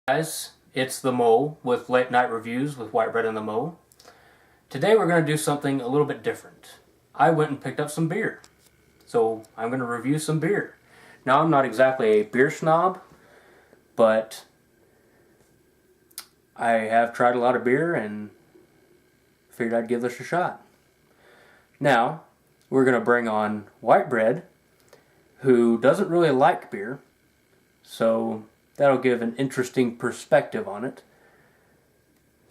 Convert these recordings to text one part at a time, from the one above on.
Guys, it's the Mole with Late Night Reviews with White Bread and the Mole. Today we're going to do something a little bit different. I went and picked up some beer. So I'm going to review some beer. Now I'm not exactly a beer snob, but I have tried a lot of beer and figured I'd give this a shot. Now, we're going to bring on White Bread, who doesn't really like beer, so that'll give an interesting perspective on it.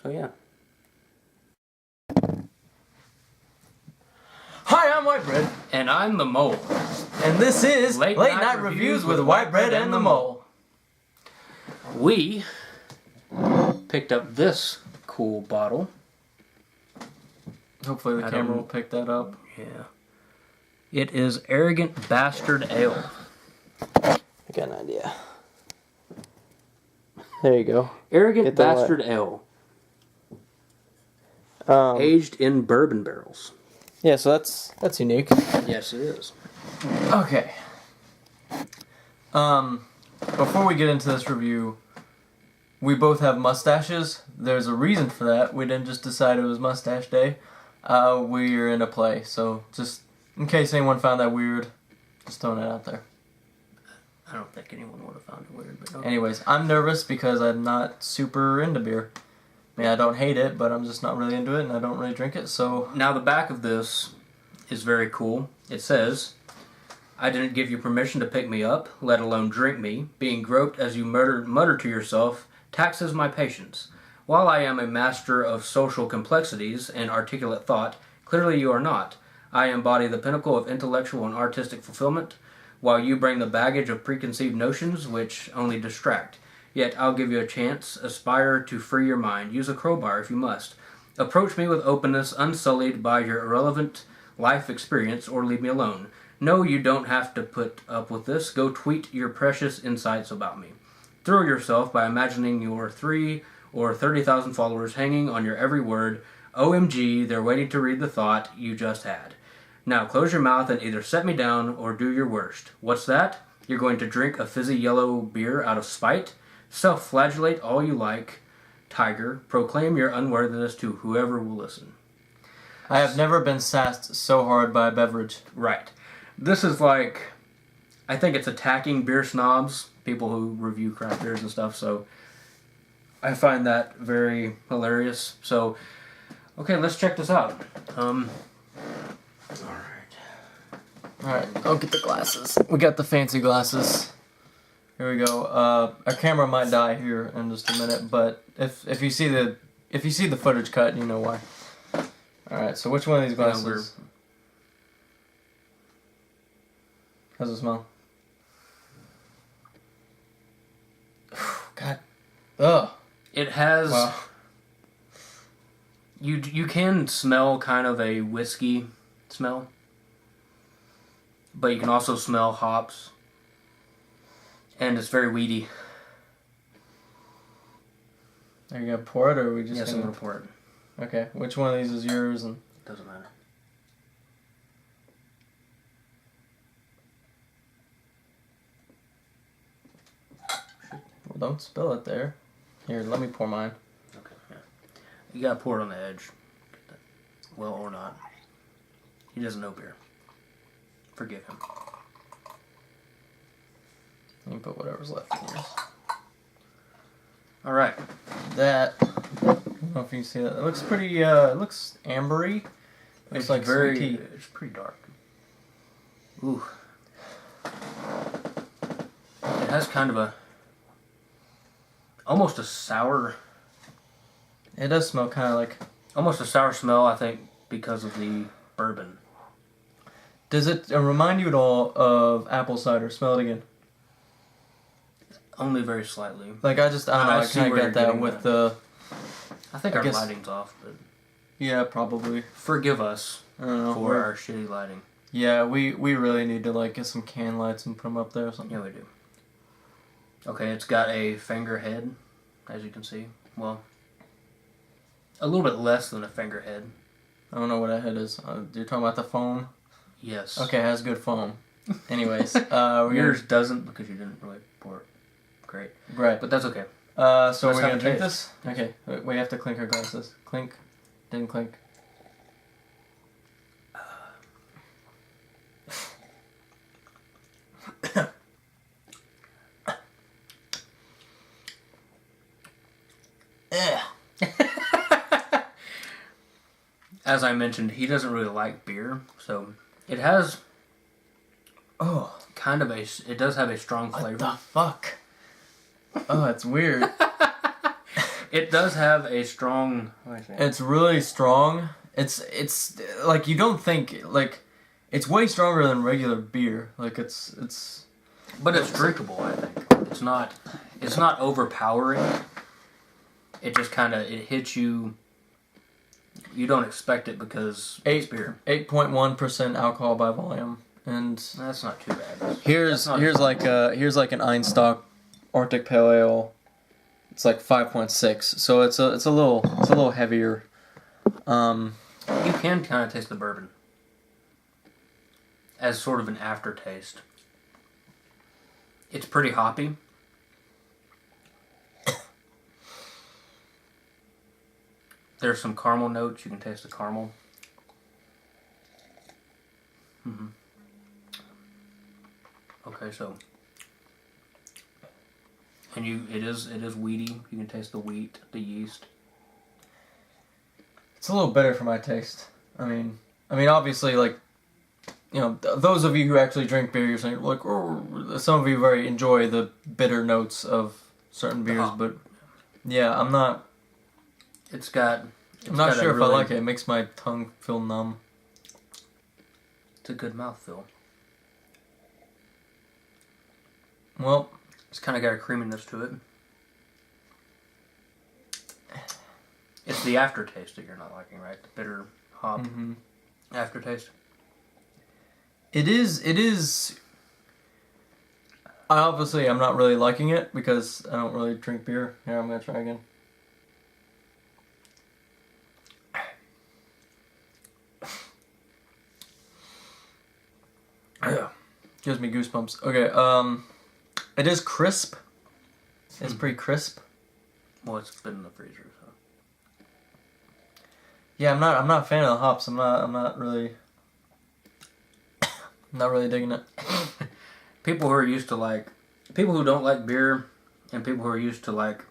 So yeah. Hi, I'm White Bread. And I'm the Mole. And this is Late Night Reviews with White Bread and the Mole. We picked up this cool bottle. Hopefully the camera will pick that up. Yeah. It is Arrogant Bastard Ale. I got an idea. There you go. Arrogant Bastard Ale. Aged in bourbon barrels. Yeah, so that's unique. Yes, it is. Okay. Before we get into this review, we both have mustaches. There's a reason for that. We didn't just decide it was mustache day. We're in a play, so just in case anyone found that weird, just throwing it out there. I don't think anyone would have found it weird. But okay. Anyways, I'm nervous because I'm not super into beer. I mean, I don't hate it, but I'm just not really into it, and I don't really drink it, so... Now, the back of this is very cool. It says, I didn't give you permission to pick me up, let alone drink me. Being groped as you mutter to yourself, taxes my patience. While I am a master of social complexities and articulate thought, clearly you are not. I embody the pinnacle of intellectual and artistic fulfillment, while you bring the baggage of preconceived notions which only distract. Yet I'll give you a chance. Aspire to free your mind. Use a crowbar if you must. Approach me with openness, unsullied by your irrelevant life experience, or leave me alone. No, you don't have to put up with this. Go tweet your precious insights about me. Thrill yourself by imagining your 3 or 30,000 followers hanging on your every word. OMG, they're waiting to read the thought you just had. Now close your mouth and either set me down or do your worst. What's that? You're going to drink a fizzy yellow beer out of spite? Self-flagellate all you like, Tiger. Proclaim your unworthiness to whoever will listen. I have never been sassed so hard by a beverage. Right. This is like, I think it's attacking beer snobs, people who review craft beers and stuff, so I find that very hilarious. So, okay, let's check this out. Alright, I'll get the glasses. We got the fancy glasses. Here we go. Our camera might die here in just a minute, but if you see the footage cut, you know why. Alright, so which one of these glasses? How's it smell? God. Ugh. It has... Wow. You can smell kind of a whiskey smell, but you can also smell hops, and it's very weedy. Are you gonna pour it, or are we just Yes, I'm gonna pour it. Okay, which one of these is yours? And Doesn't matter. well, don't spill it there. Here, let me pour mine. Okay, yeah. You gotta pour it on the edge. Well, or not. He doesn't know beer. Forgive him. You can put whatever's left in yours. Alright. That, I don't know if you can see that. It looks pretty, it looks ambery. It's like very, sweet tea. it's pretty dark. Ooh. It has kind of a, almost a sour, It does smell kind of like... almost a sour smell, I think, because of the bourbon. Does it remind you at all of apple cider? Smell it again. Only very slightly. Like, I don't know, I see kind of where get you're that getting with at. the... I think I our guess- lighting's off, but Yeah, probably. forgive us I don't know. for our shitty lighting. Yeah, we really need to, like, get some can lights and put them up there or something. Yeah, we do. Okay, it's got a finger head, as you can see. Well, a little bit less than a finger head. I don't know what a head is. You're talking about the foam? Yes. Okay, it has good foam. Anyways, Yours doesn't because you didn't really pour it great. Right. But that's okay. So Let's we're have gonna a drink taste. this? Okay, we have to clink our glasses. Clink. Didn't clink. As I mentioned, he doesn't really like beer, so it has Oh, kind of it does have a strong what flavor. the fuck? Oh, it's weird. It does have a strong. It's really strong. It's like you don't think like it's way stronger than regular beer. Like it's. But it's drinkable, I think. It's not overpowering. It just kind of it hits you. You don't expect it because it's beer. 8.1% alcohol by volume, and That's not too bad. here's like an Einstock Arctic Pale Ale. It's like 5.6, so it's a little heavier. You can kind of taste the bourbon as sort of an aftertaste. It's pretty hoppy. There's some caramel notes. You can taste the caramel. Mm-hmm. Okay, so and it is wheaty. You can taste the wheat, the yeast. It's a little bitter for my taste. I mean, obviously, like, you know, those of you who actually drink beer, you're saying, like, oh, some of you very enjoy the bitter notes of certain beers, but yeah, I'm not sure if I like it. It makes my tongue feel numb. It's a good mouthfeel. Well, It's kind of got a creaminess to it. It's the aftertaste that you're not liking, right? The bitter hop aftertaste. it is. Obviously, I'm not really liking it because I don't really drink beer. Here, I'm gonna try again. Gives me goosebumps. Okay, it is crisp. It's pretty crisp. Well, it's been in the freezer, so. Yeah, I'm not a fan of the hops. I'm not really digging it. People who don't like beer, and people who are used to like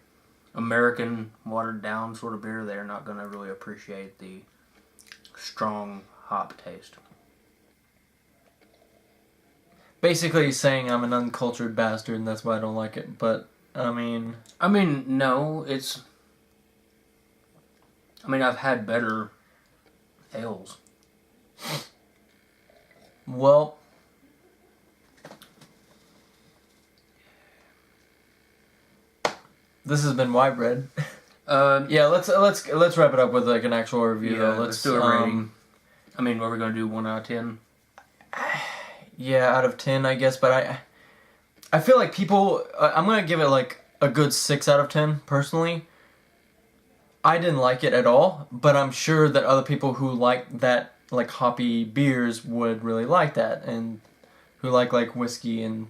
American watered down sort of beer, they're not gonna really appreciate the strong hop taste. Basically saying I'm an uncultured bastard and that's why I don't like it, but I mean no, I've had better ales. well, this has been Why Bread. Yeah, let's wrap it up with like an actual review though. Let's do a rating. What are we gonna do? 1 out of 10? Yeah, out of 10, I guess. But I feel like people. I'm gonna give it like a good 6 out of 10 personally. I didn't like it at all, but I'm sure that other people who like that, like hoppy beers, would really like that, and who like whiskey and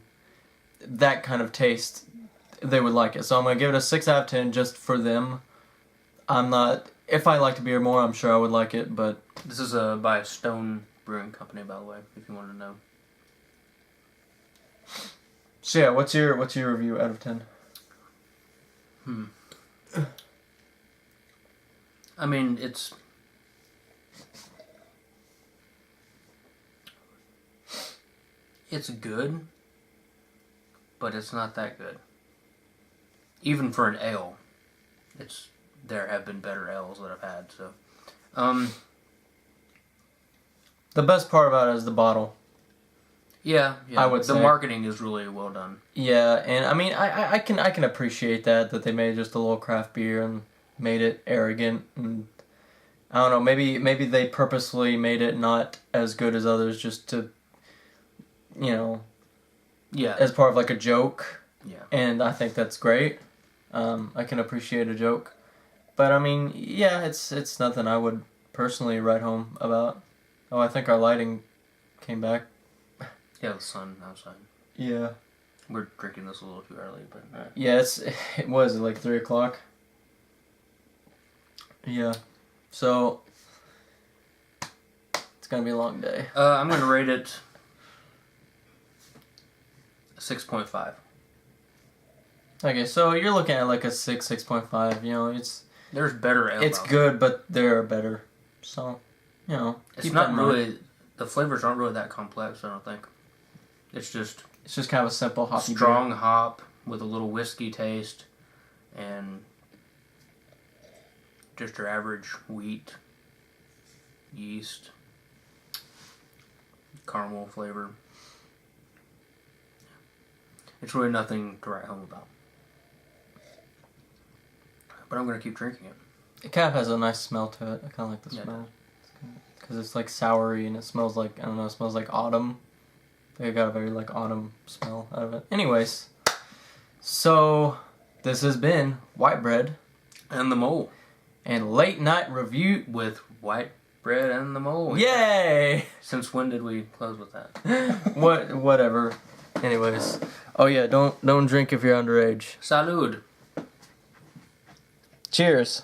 that kind of taste, they would like it. So I'm gonna give it a 6 out of 10 just for them. I'm not. If I liked beer more, I'm sure I would like it, but This is by Stone Brewing Company, by the way, if you want to know. so yeah, what's your review out of 10? It's good, but it's not that good. Even for an ale, there have been better ales that I've had. So, The best part about it is the bottle. yeah, I would the say. marketing is really well done. Yeah, and I can appreciate that they made just a little craft beer and made it arrogant, and I don't know, maybe they purposely made it not as good as others just to, Yeah, as part of like a joke. yeah. And I think that's great. I can appreciate a joke, but yeah, it's nothing I would personally write home about. Oh, I think our lighting came back. Yeah, the sun outside. Yeah. We're drinking this a little too early, but... Yeah, it was like 3 o'clock. Yeah. So, it's going to be a long day. I'm going to rate it 6.5. Okay, so you're looking at like a 6.5. You know, There's better ale. it's good, but there are better. So, you know, it's not really... The flavors aren't really that complex, I don't think. It's just kind of a simple hoppy strong beer. hop with a little whiskey taste and just your average wheat, yeast, caramel flavor. It's really nothing to write home about. But I'm going to keep drinking it. It kind of has a nice smell to it. I kind of like the smell. Because it's like soury and it smells like, I don't know, it smells like autumn. It got a very like autumn smell out of it. Anyways, so this has been White Bread And the Mole. And Late Night Review With White Bread and the Mole. Yay! Since when did we close with that? Whatever. Anyways. Oh yeah, don't drink if you're underage. Salud. Cheers.